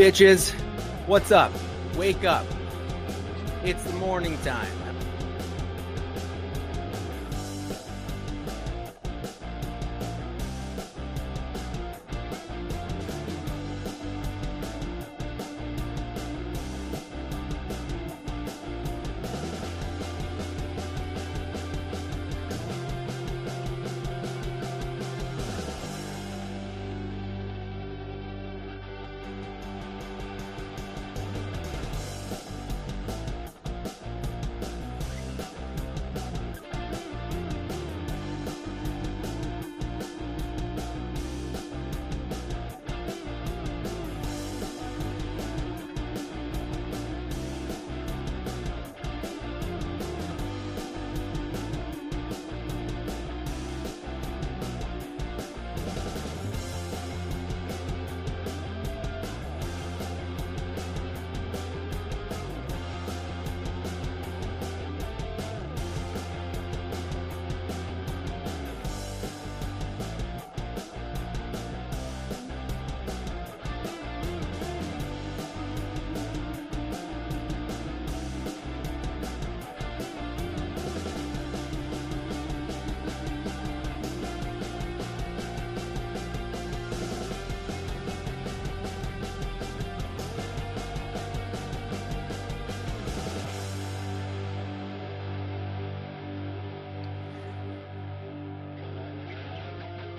bitches? What's up? Wake up. It's the morning time.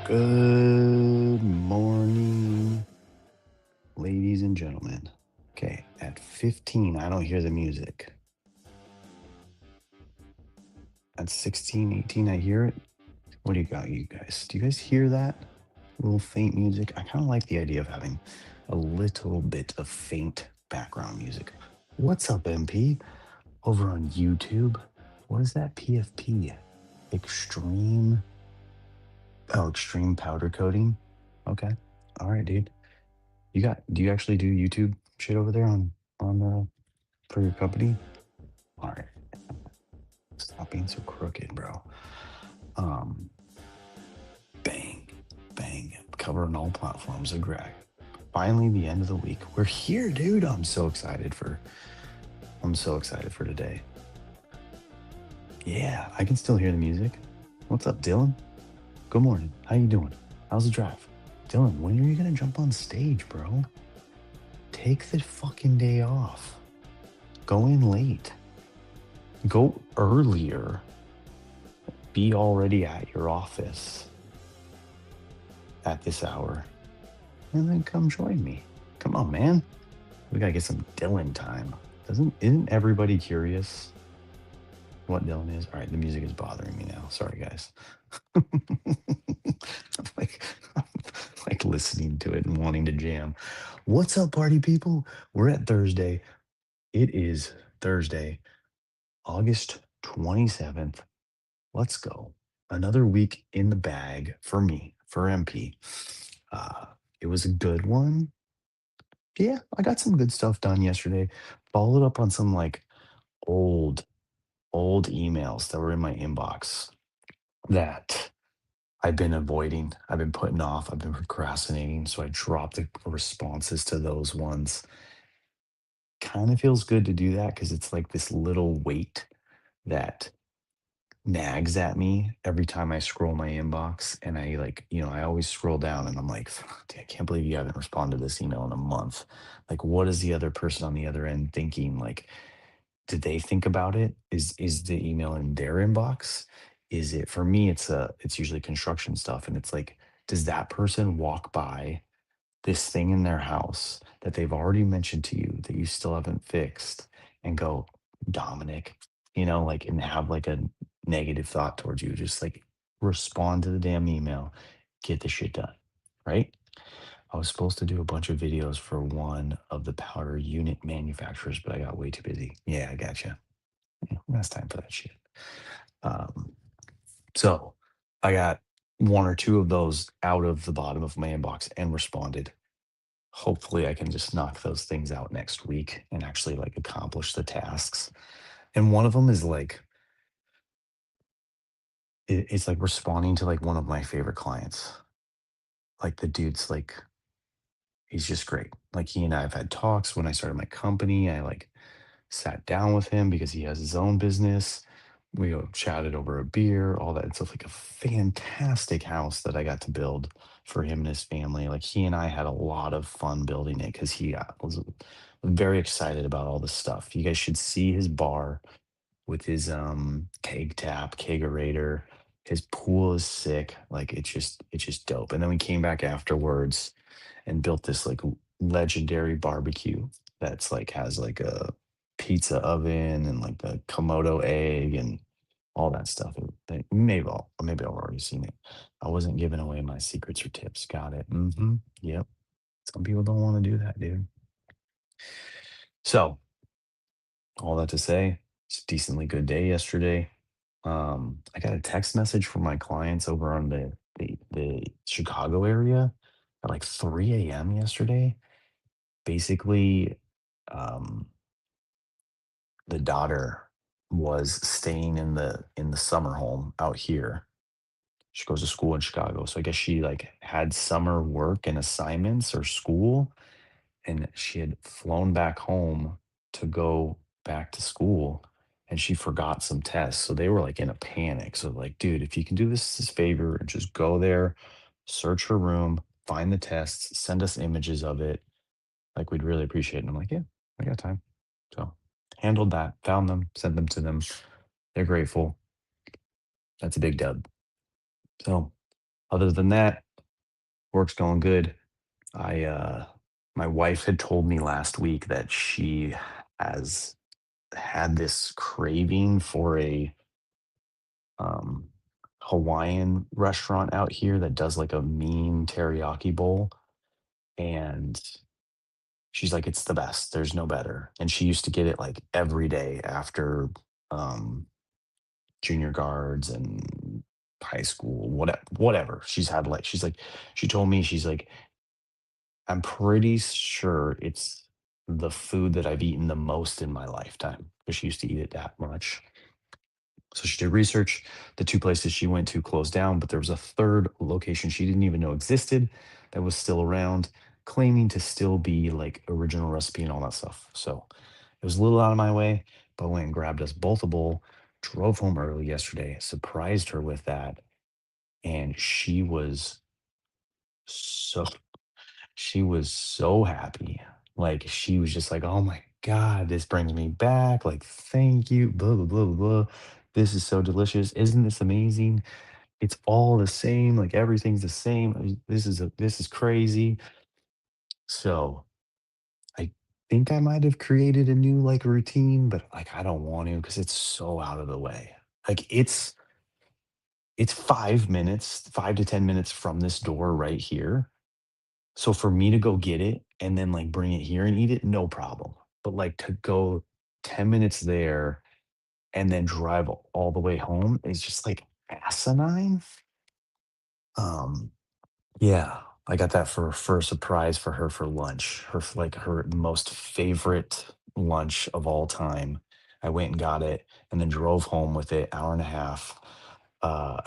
Good morning, ladies and gentlemen. Okay, at 15, I don't hear the music. At 16, 18, I hear it. What do you got, you guys? Do you guys hear that little faint music? I kind of like the idea of having a little bit of faint background music. What's up, MP? Over on YouTube. What is that? PFP? Extreme. Oh, extreme powder coating. Okay. All right, dude. Do you actually do YouTube shit over there on for your company? All right. Stop being so crooked, bro. Um bang, bang. Covering all platforms of Greg. Finally the end of the week. We're here, dude. I'm so excited for today. Yeah, I can still hear the music. What's up, Dylan? Good morning. How you doing? How's the drive? Dylan, when are you gonna jump on stage, bro? Take the fucking day off. Go in late. Go earlier. Be already at your office at this hour. And then come join me. Come on, man. We gotta get some Dylan time. Isn't everybody curious what Dylan is? All right, the music is bothering me now. Sorry, guys. I'm like, I'm like listening to it and wanting to jam. What's up, party people? We're at Thursday. It is Thursday, August 27th. Let's go. Another week in the bag for me, for MP. It was a good one. Yeah, I got some good stuff done yesterday. Followed up on some like old, old emails that were in my inbox that I've been avoiding. I've been putting off. I've been procrastinating. So I dropped the responses to those ones. Kind of feels good to do that because it's like this little weight that nags at me every time I scroll my inbox. And I like, I always scroll down and I'm like, I can't believe you haven't responded to this email in a month. Like, what is the other person on the other end thinking? Like, did they think about it? Is the email in their inbox? Is it for me? It's usually construction stuff, and it's like, does that person walk by this thing in their house that they've already mentioned to you that you still haven't fixed and go, Dominic, like, and have like a negative thought towards you? Just like respond to the damn email, get the shit done, right? I was supposed to do a bunch of videos for one of the powder unit manufacturers, but I got way too busy. Yeah, I gotcha. Last time for that shit. Um, so I got one or two of those out of the bottom of my inbox and responded. Hopefully, I can just knock those things out next week and actually like accomplish the tasks. And one of them is like, it's like responding to like one of my favorite clients. Like the dude's like He's just great. Like he and I have had talks when I started my company. I like sat down with him because he has his own business. We chatted over a beer, all that. It's like a fantastic house that I got to build for him and his family. Like he and I had a lot of fun building it because he was very excited about all this stuff. You guys should see his bar with his keg tap, kegerator. His pool is sick. Like it's just dope. And then we came back afterwards and built this like legendary barbecue that's like has like a pizza oven and like the Komodo egg and all that stuff. Maybe I've already seen it. I wasn't giving away my secrets or tips. Got it. Yep. Some people don't want to do that, dude. So all that to say, it's a decently good day yesterday. I got a text message from my clients over on the Chicago area at like 3 a.m. yesterday. Basically, um, the daughter was staying in the summer home out here. She goes to school in Chicago, so I guess she like had summer work and assignments or school, and she had flown back home to go back to school, and she forgot some tests. So they were like in a panic. So like, dude, if you can do this favor and just go there, search her room, find the tests, send us images of it, like we'd really appreciate it. And I'm like, yeah, I got time. So handled that, found them, sent them to them. They're grateful. That's a big dub. So other than that, work's going good. I My wife had told me last week that she has had this craving for a um Hawaiian restaurant out here that does like a mean teriyaki bowl. And she's like, it's the best. There's no better. And she used to get it like every day after um junior guards and high school, whatever. She's like, she told me, she's like, I'm pretty sure it's the food that I've eaten the most in my lifetime because she used to eat it that much. So she did research. The two places she went to closed down, but there was a third location she didn't even know existed that was still around, claiming to still be like original recipe and all that stuff. So it was a little out of my way, but I went and grabbed us both a bowl, drove home early yesterday, surprised her with that. And so she was so happy. Like she was just like, "Oh my god, this brings me back. Like, thank you. Blah blah blah blah. Blah. This is so delicious. Isn't this amazing? It's all the same. Like everything's the same. This is crazy." So I think I might have created a new like routine, but like I don't want to because it's so out of the way. Like it's 5 minutes, 5 to 10 minutes from this door right here. So for me to go get it and then, like, bring it here and eat it, no problem. But, like, to go 10 minutes there and then drive all the way home is just, like, asinine. Um, yeah, I got that for a surprise for her for lunch. Her most favorite lunch of all time. I went and got it and then drove home with it, hour and a half. Uh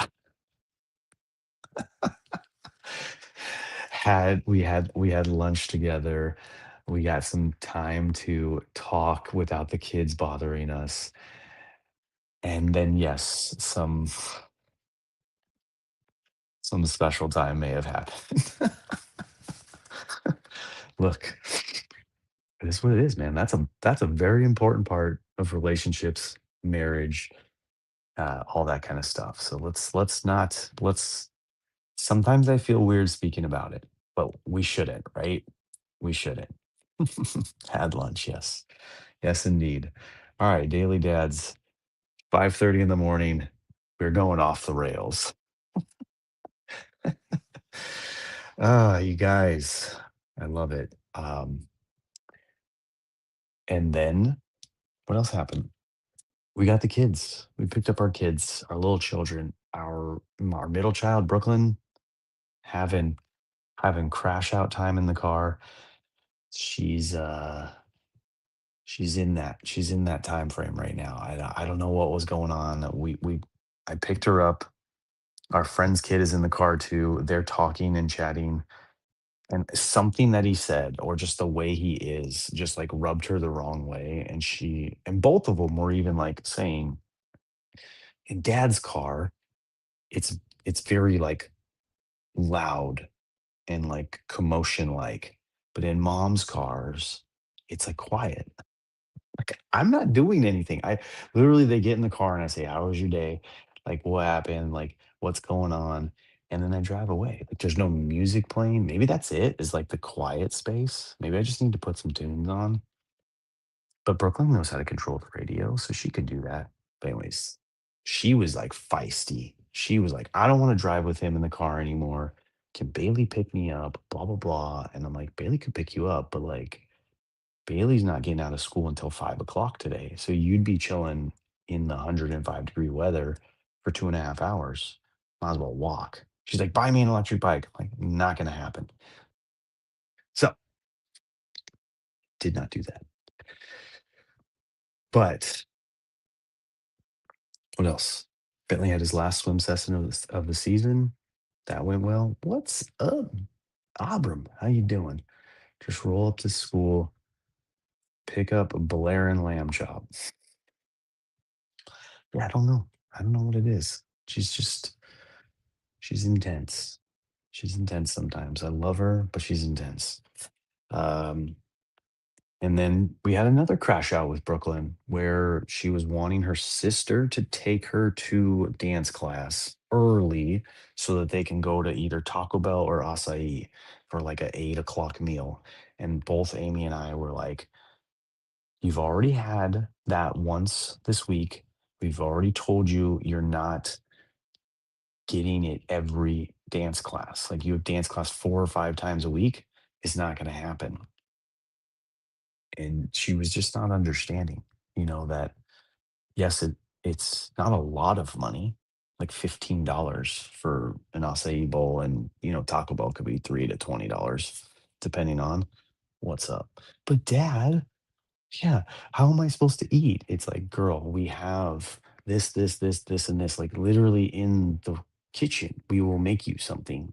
we had lunch together. We got some time to talk without the kids bothering us. And then yes, some special time may have happened. Look, it is what it is, man. That's a very important part of relationships, marriage, all that kind of stuff. So let's not let's sometimes I feel weird speaking about it, but we shouldn't, right? We shouldn't. Had lunch, yes. Yes, indeed. All right, Daily Dads, 5:30 in the morning. We're going off the rails. You guys, I love it. And then what else happened? We got the kids. We picked up our kids, our little children, our middle child, Brooklyn, having having crash out time in the car. She's she's in that time frame right now. I don't know what was going on. We I picked her up. Our friend's kid is in the car too. They're talking and chatting And something that he said or just the way he is just, like, rubbed her the wrong way, and both of them were even, like, saying, "In dad's car, it's it's very, like, loud and, like, commotion-like, but in mom's cars, it's, like, quiet." Like, I'm not doing anything. I literally, they get in the car and I say, "How was your day? Like, what happened? Like, what's going on?" And then I drive away. Like, there's no music playing. Maybe that's it, is like the quiet space. Maybe I just need to put some tunes on. But Brooklyn knows how to control the radio, so she could do that. But anyways, she was like feisty. She was like, "I don't want to drive with him in the car anymore. Can Bailey pick me up? Blah blah blah." And I'm like, "Bailey could pick you up, but like Bailey's not getting out of school until 5 o'clock today. So you'd be chilling in the 105-degree weather for 2.5 hours. Might as well walk." She's like, "Buy me an electric bike." I'm like, not gonna happen. So did not do that. But what else? Bentley had his last swim session of the season. That went well. What's up, Abram? How you doing? Just roll up to school, pick up a Blair and lamb chop. Yeah, I don't know. I don't know what it is. She's intense. She's intense sometimes. I love her, but she's intense. Um, and then we had another crash out with Brooklyn where she was wanting her sister to take her to dance class early so that they can go to either Taco Bell or Acai for like a 8 o'clock meal. And both Amy and I were like, "You've already had that once this week. We've already told you you're not getting it every dance class. Like, you have dance class 4 or 5 times a week, it's not gonna happen." And she was just not understanding, that yes, it's not a lot of money, like $15 for an acai bowl, and, Taco Bell could be $3 to $20 depending on what's up. "But dad, yeah, how am I supposed to eat?" It's like, "Girl, we have this, and this, like, literally in the kitchen. We will make you something."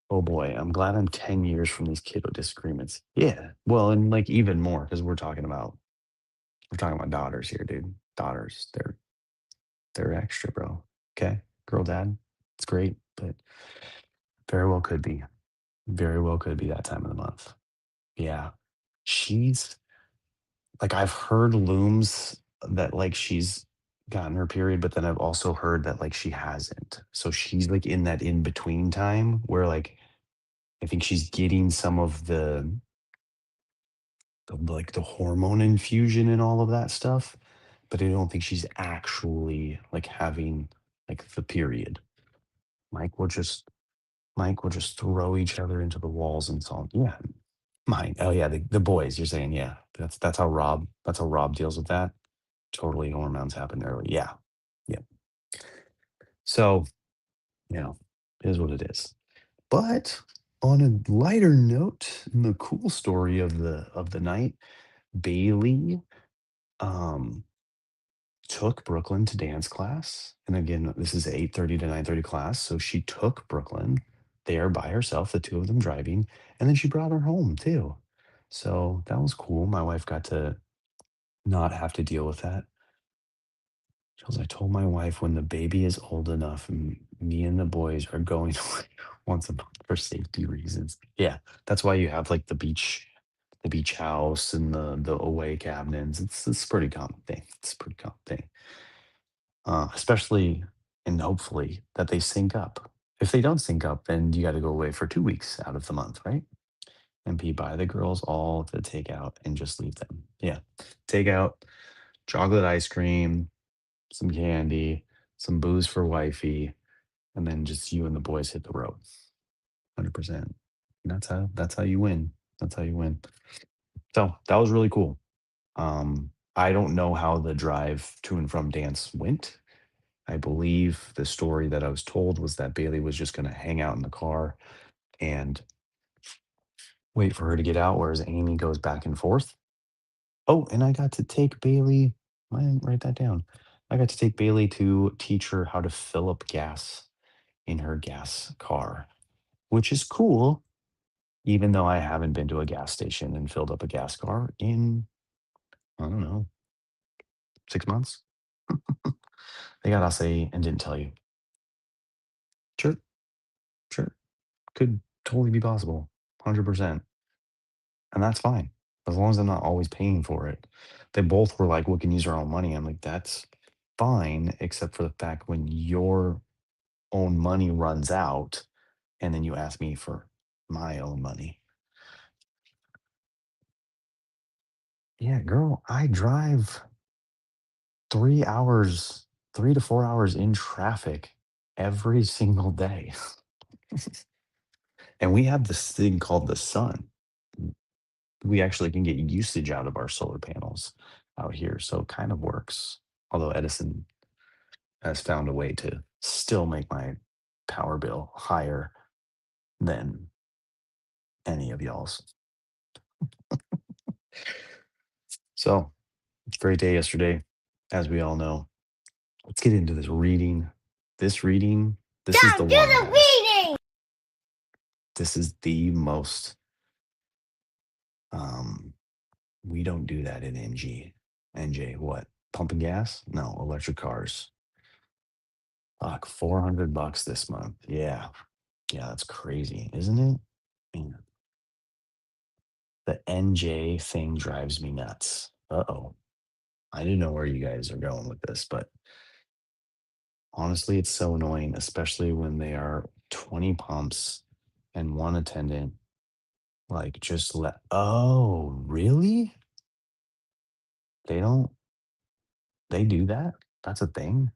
Oh boy, I'm glad I'm 10 years from these kiddo disagreements. Yeah. Well, and like even more because we're talking about daughters here, dude. Daughters, they're extra, bro. Okay. Girl dad, it's great, but very well could be. Very well could be that time of the month. Yeah. She's like, I've heard looms that like she's gotten her period, but then I've also heard that like she hasn't. So she's like in that in between time where like I think she's getting some of the hormone infusion and all of that stuff, but I don't think she's actually like having like the period. Mike will just Mike will just throw each other into the walls and so on. Yeah. Mine. Oh yeah, the boys, you're saying, yeah. That's how Rob deals with that. Totally hormones happen early. Yeah. Yeah. So, you know, it is what it is. But on a lighter note, the cool story of the night, Bailey um took Brooklyn to dance class. And again, this is 8:30 to 9:30 class. So she took Brooklyn there by herself, the two of them driving, and then she brought her home too. So that was cool. My wife got to not have to deal with that. Because I told my wife when the baby is old enough, me and the boys are going away once a month for safety reasons. Yeah, that's why you have like the beach house and the away cabins. It's a pretty common thing. It's a pretty common thing. Especially and hopefully that they sync up. If they don't sync up, then you got to go away for 2 weeks out of the month, right? And be by the girls all to take out and just leave them. Yeah, take out chocolate ice cream, some candy, some booze for wifey, and then just you and the boys hit the road. 100%. That's how you win. That's how you win. So that was really cool. I don't know how the drive to and from dance went. I believe the story that I was told was that Bailey was just going to hang out in the car and wait for her to get out, whereas Amy goes back and forth. Oh, and I got to take Bailey. I didn't write that down. I got to take Bailey to teach her how to fill up gas in her gas car, which is cool. even though I haven't been to a gas station and filled up a gas car in, I don't know, 6 months. They got us a and didn't tell you. Sure, sure. Could totally be possible. 100%. And that's fine. As long as I'm not always paying for it. They both were like, we can use our own money. I'm like, that's fine, except for the fact when your own money runs out and then you ask me for my own money. Yeah, girl, I drive 3 hours, 3 to 4 hours in traffic every single day. And we have this thing called the sun. We actually can get usage out of our solar panels out here. So it kind of works. Although Edison has found a way to still make my power bill higher than any of y'all's. So, great day yesterday, as we all know. Let's get into this reading. This reading, this is the one, guys. Reading. This is the most, we don't do that in NJ, what? Pumping gas? No, electric cars. Fuck, $400 this month. Yeah. Yeah, that's crazy, isn't it? Man, the NJ thing drives me nuts. Uh-oh. I didn't know where you guys are going with this, but honestly, it's so annoying, especially when they are 20 pumps and one attendant. Like, just oh, really? They don't, they do that? That's a thing?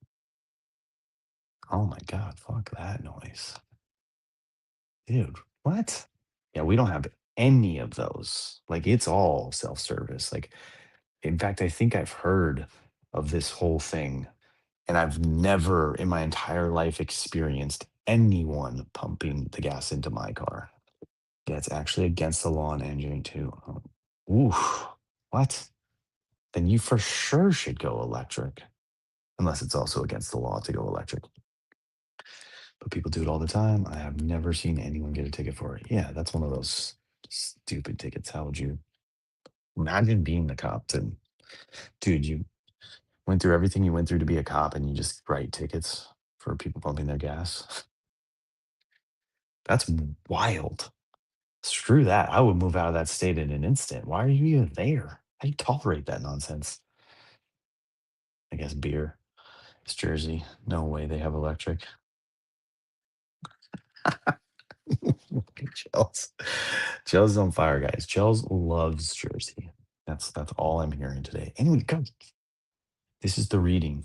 Oh my God, fuck that noise. Dude, what? Yeah, we don't have any of those. Like, it's all self service. Like, in fact, I think I've heard of this whole thing, and I've never in my entire life experienced anyone pumping the gas into my car. Yeah, it's actually against the law in engineering too. Oof. What? Then you for sure should go electric, unless it's also against the law to go electric. But people do it all the time. I have never seen anyone get a ticket for it. Yeah, that's one of those stupid tickets. How would you imagine being the cop? And dude, you went through everything you went through to be a cop and you just write tickets for people pumping their gas. That's wild. Screw that. I would move out of that state in an instant. Why are you even there? How do you tolerate that nonsense? I guess beer. It's Jersey. No way they have electric. Chels. Chels is on fire, guys. Chels loves Jersey. That's all I'm hearing today. Anyway, go. This is the reading.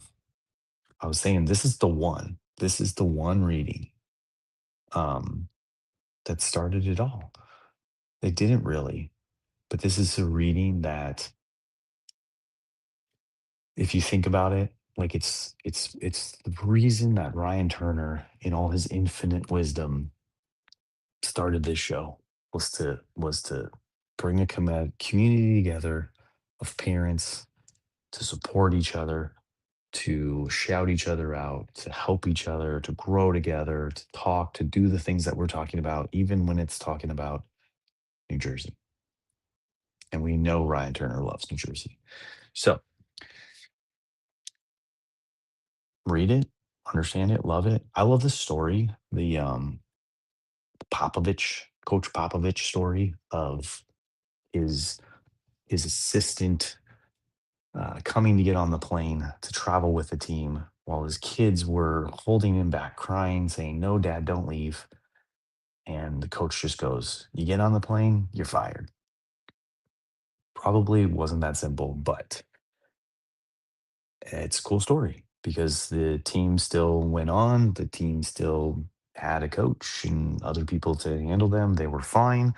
I was saying this is the one. This is the one reading um that started it all. They didn't really, but this is a reading that if you think about it, like it's the reason that Ryan Turner, in all his infinite wisdom, started this show was to bring a community together of parents to support each other, to shout each other out, to help each other, to grow together, to talk, to do the things that we're talking about, even when it's talking about New Jersey. And we know Ryan Turner loves New Jersey. So read it, understand it, love it. I love the story, the Popovich, Coach Popovich story of his his assistant coming to get on the plane to travel with the team while his kids were holding him back, crying, saying, "No, Dad, don't leave." And the coach just goes, "You get on the plane, you're fired." Probably wasn't that simple, but it's a cool story because the team still went on. The team still had a coach and other people to handle them. They were fine.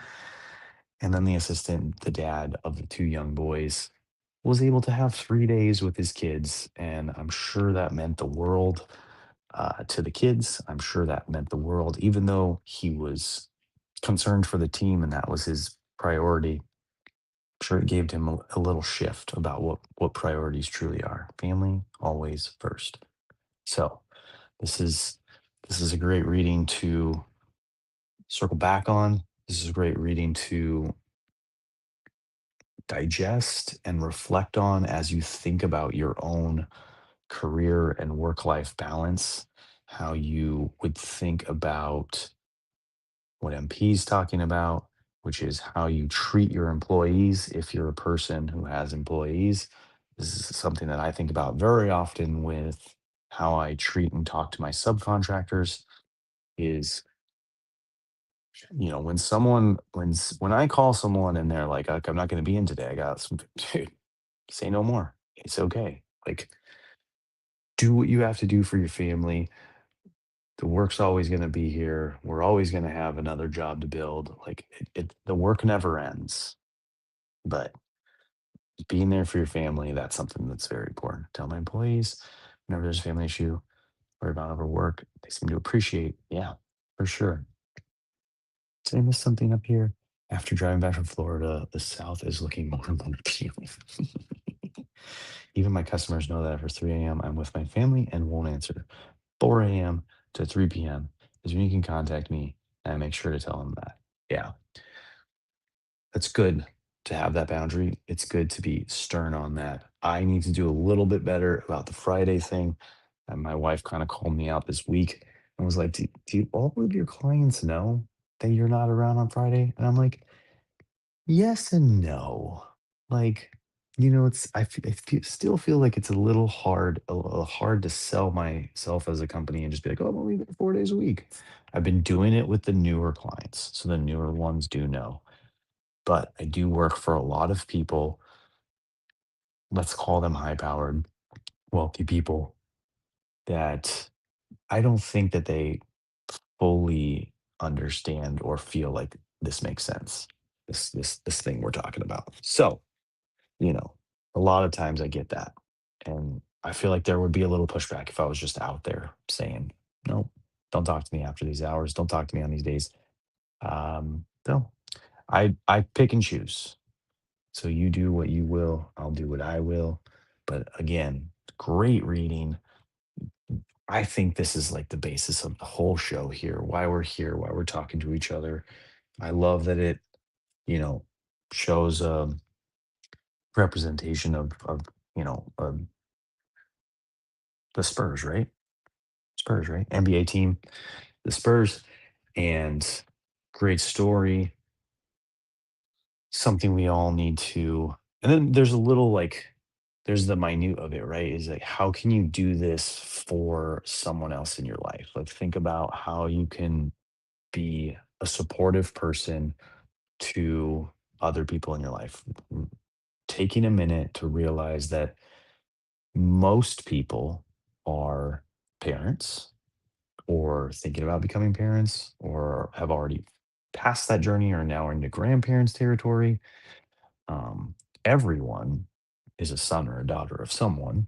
And then the assistant, the dad of the two young boys, was able to have 3 days with his kids. And I'm sure that meant the world to the kids. I'm sure that meant the world, even though he was concerned for the team and that was his priority. I'm sure it gave him a little shift about what priorities truly are. Family always first. So this is this is a great reading to circle back on. This is great reading to digest and reflect on as you think about your own career and work life balance, how you would think about what MP's talking about, which is how you treat your employees if you're a person who has employees. This is something that I think about very often with how I treat and talk to my subcontractors is, when someone when I call someone and they're like, I'm not going to be in today. I got some dude, say no more. It's okay. Like, do what you have to do for your family. The work's always going to be here. We're always going to have another job to build. Like the work never ends. But being there for your family, that's something that's very important. Tell my employees whenever there's a family issue, worry about over work. They seem to appreciate. Yeah, for sure. Did I miss something up here? After driving back from Florida, the South is looking more and more appealing. Even my customers know that after 3 a.m., I'm with my family and won't answer. 4 a.m. to 3 p.m. is when you can contact me, and I make sure to tell them that. Yeah, that's good to have that boundary. It's good to be stern on that. I need to do a little bit better about the Friday thing. And my wife kind of called me out this week and was like, do all of your clients know that you're not around on Friday? And I'm like, yes and no. Like, still feel like it's a little hard, a little hard to sell myself as a company and just be like, oh, I'm only there 4 days a week. I've been doing it with the newer clients, so the newer ones do know. But I do work for a lot of people. Let's call them high-powered, wealthy people that I don't think that they fully understand or feel like this makes sense. This thing we're talking about. So You know, a lot of times I get that. And I feel like there would be a little pushback if I was just out there saying, no, don't talk to me after these hours. Don't talk to me on these days. No, I pick and choose. So you do what you will. I'll do what I will. But again, great reading. I think this is like the basis of the whole show here, why we're talking to each other. I love that it, you know, shows representation of you know, the Spurs, right? Spurs, right? NBA team, the Spurs, and great story. Something we all need to. And then there's a little like, there's the minute of it, right? Is like, how can you do this for someone else in your life? Like, think about how you can be a supportive person to other people in your life. Taking a minute to realize that most people are parents or thinking about becoming parents or have already passed that journey or now are into grandparents territory. Um, Everyone is a son or a daughter of someone,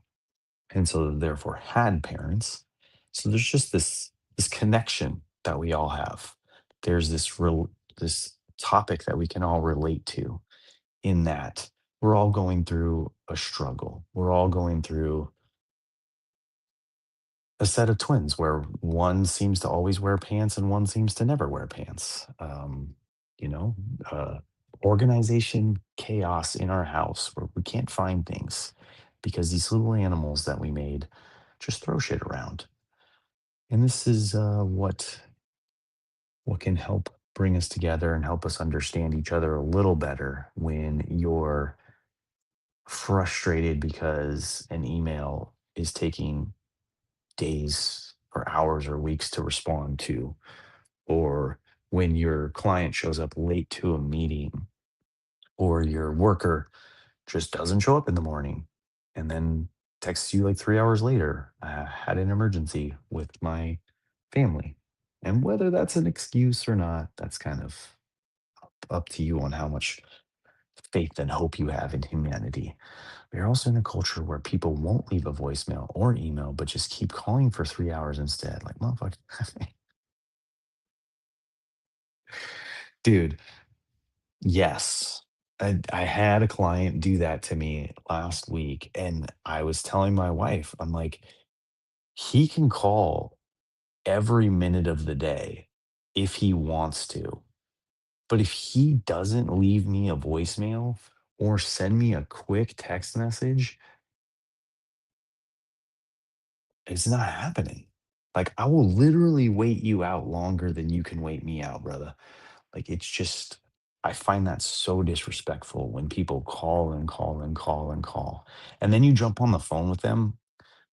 and so therefore had parents. So there's just this connection that we all have. There's this topic that we can all relate to in that we're all going through a struggle. We're all going through a set of twins where one seems to always wear pants and one seems to never wear pants. You know, uh, Organization chaos in our house where we can't find things because these little animals that we made just throw shit around. And this is what can help bring us together and help us understand each other a little better when you're frustrated because an email is taking days or hours or weeks to respond to, or when your client shows up late to a meeting, or your worker just doesn't show up in the morning and then texts you like 3 hours later. I had an emergency with my family. And whether that's an excuse or not, that's kind of up to you on how much faith and hope you have in humanity. We're also in a culture where people won't leave a voicemail or email, but just keep calling for 3 hours instead. Like, motherfucker, dude, yes. I had a client do that to me last week, and I was telling my wife, I'm like, he can call every minute of the day if he wants to. But if he doesn't leave me a voicemail or send me a quick text message, it's not happening. Like, I will literally wait you out longer than you can wait me out, brother. Like, it's just, I find that so disrespectful when people call and call and call and call. And then you jump on the phone with them,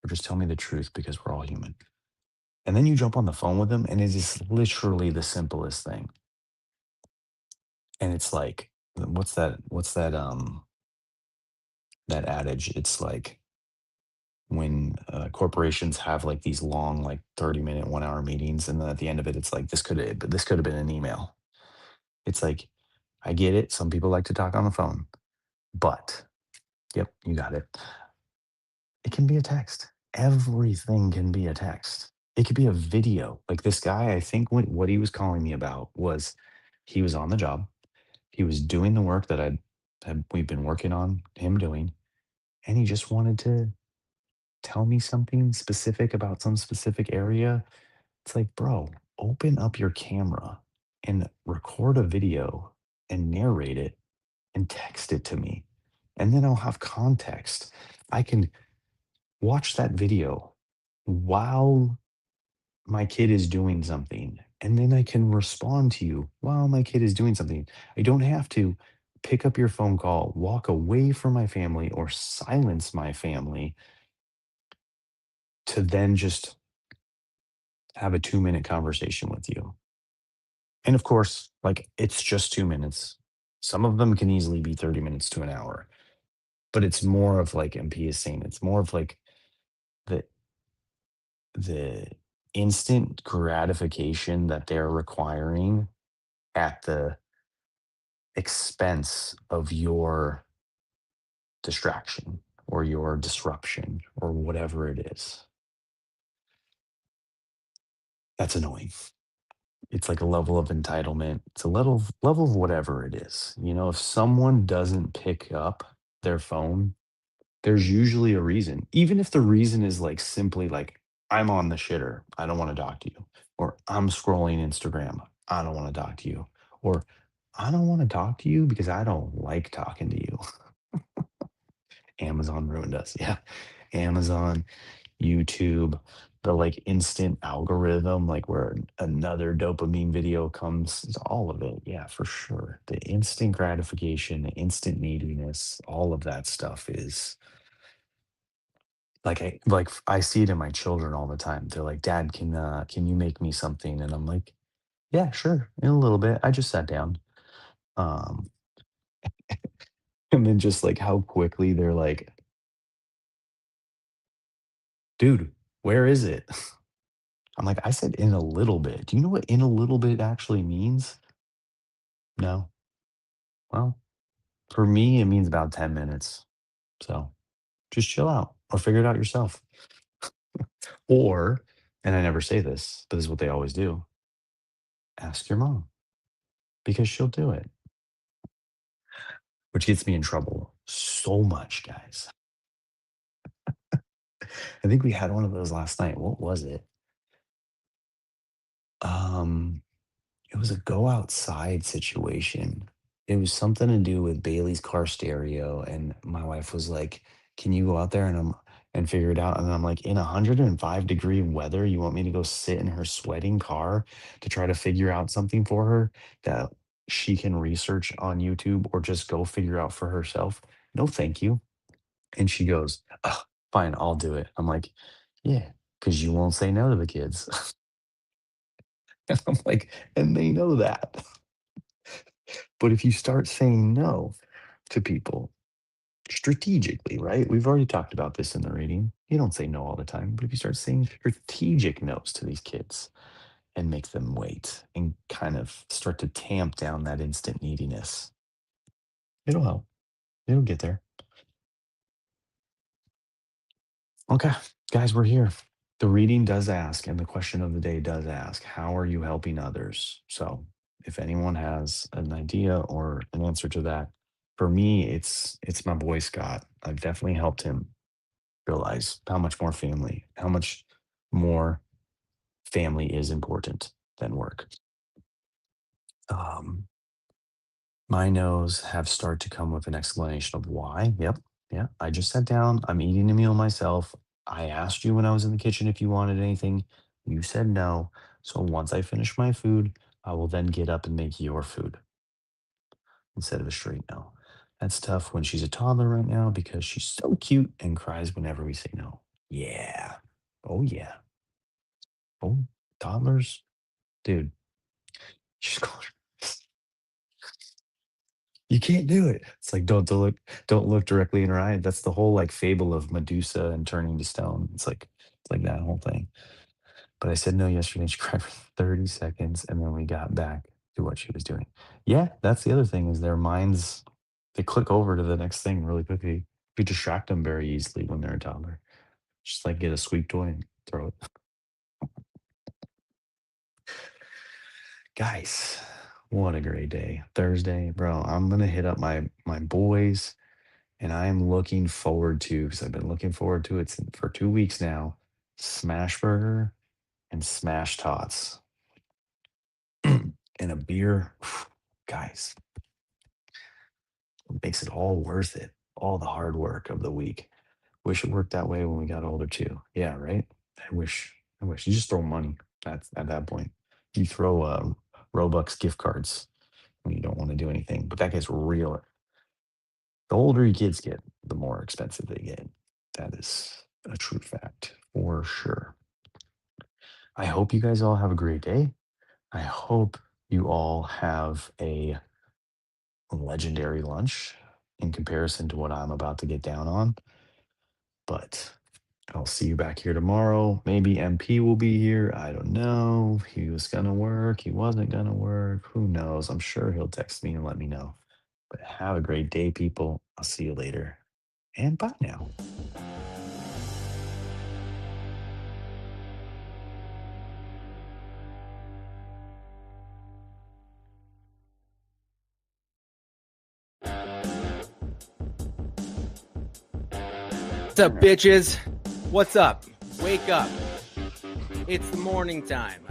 or just tell me the truth because we're all human. And then you jump on the phone with them, and it is literally the simplest thing. And it's like, that adage? It's like when corporations have like these long, like 30-minute, 1 hour meetings, and then at the end of it, it's like this could have been an email. It's like, I get it. Some people like to talk on the phone, but yep, you got it. It can be a text. Everything can be a text. It could be a video. Like this guy, I think what he was calling me about was he was on the job. He was doing the work that we've been working on him doing, and he just wanted to tell me something specific about some specific area. It's like, bro, open up your camera and record a video and narrate it and text it to me. And then I'll have context. I can watch that video while my kid is doing something. And then I can respond to you while my kid is doing something. I don't have to pick up your phone call, walk away from my family, or silence my family to then just have a 2-minute conversation with you. And of course, like it's just 2 minutes. Some of them can easily be 30 minutes to an hour, but it's more of like MP is saying, it's more of like the the instant gratification that they're requiring at the expense of your distraction or your disruption or whatever it is. That's annoying. It's like a level of entitlement. It's a level of whatever it is. If someone doesn't pick up their phone, there's usually a reason. Even if the reason is like simply like, I'm on the shitter, I don't want to talk to you. Or I'm scrolling Instagram, I don't want to talk to you. Or I don't want to talk to you because I don't like talking to you. Amazon ruined us. Yeah. Amazon, YouTube, the like instant algorithm, like where another dopamine video comes, it's all of it. Yeah, for sure. The instant gratification, the instant neediness, all of that stuff is I see it in my children all the time. They're like, "Dad, can you make me something?" And I'm like, "Yeah, sure, in a little bit. I just sat down." Um, and then just like how quickly they're like, "Dude, where is it?" I'm like, "I said in a little bit. Do you know what in a little bit actually means?" No. Well, for me, it means about 10 minutes. So just chill out or figure it out yourself. Or, and I never say this, but this is what they always do, ask your mom because she'll do it, which gets me in trouble so much, guys. I think we had one of those last night. What was it? Um, it was a go outside situation. It was something to do with Bailey's car stereo, and my wife was like, "Can you go out there and figure it out?" And I'm like, "In 105-degree weather, you want me to go sit in her sweating car to try to figure out something for her that she can research on YouTube or just go figure out for herself? No, thank you." And she goes, "Ugh, fine, I'll do it." I'm like, "Yeah, because you won't say no to the kids." And I'm like, and they know that. But if you start saying no to people strategically, right? We've already talked about this in the reading. You don't say no all the time, but if you start saying strategic no's to these kids and make them wait and kind of start to tamp down that instant neediness, it'll help. It'll get there. Okay, guys, we're here. The reading does ask, and the question of the day does ask, how are you helping others? So if anyone has an idea or an answer to that, for me, it's my boy Scott. I've definitely helped him realize how much more family is important than work. Um, My no's have started to come with an explanation of why. Yep. Yeah. I just sat down. I'm eating a meal myself. I asked you when I was in the kitchen if you wanted anything. You said no. So once I finish my food, I will then get up and make your food instead of a straight no. That's tough when she's a toddler right now because she's so cute and cries whenever we say no. Yeah. Oh, yeah. Oh, toddlers. Dude, she's calling. You can't do it. It's like don't look directly in her eye. That's the whole like fable of Medusa and turning to stone. It's like that whole thing. But I said no yesterday and she cried for 30 seconds and then we got back to what she was doing. Yeah, that's the other thing is their minds they click over to the next thing really quickly. We distract them very easily when they're a toddler. Just like get a squeak toy and throw it. Guys, what a great day. Thursday, bro. I'm gonna hit up my boys and I am looking forward to because I've been looking forward to it for 2 weeks now. Smash burger and smash tots and a beer, guys. It makes it all worth it. All the hard work of the week. Wish it worked that way when we got older too. Yeah, right. I wish. I wish you just throw money. That's at that point. You throw Robux gift cards when you don't want to do anything. But that gets real. The older your kids get, the more expensive they get. That is a true fact for sure. I hope you guys all have a great day. I hope you all have a legendary lunch in comparison to what I'm about to get down on. But I'll see you back here tomorrow. Maybe MP will be here. I don't know. He was going to work. He wasn't going to work. Who knows? I'm sure he'll text me and let me know. But have a great day, people. I'll see you later. And bye now. What's up, bitches? What's up? Wake up. It's the morning time.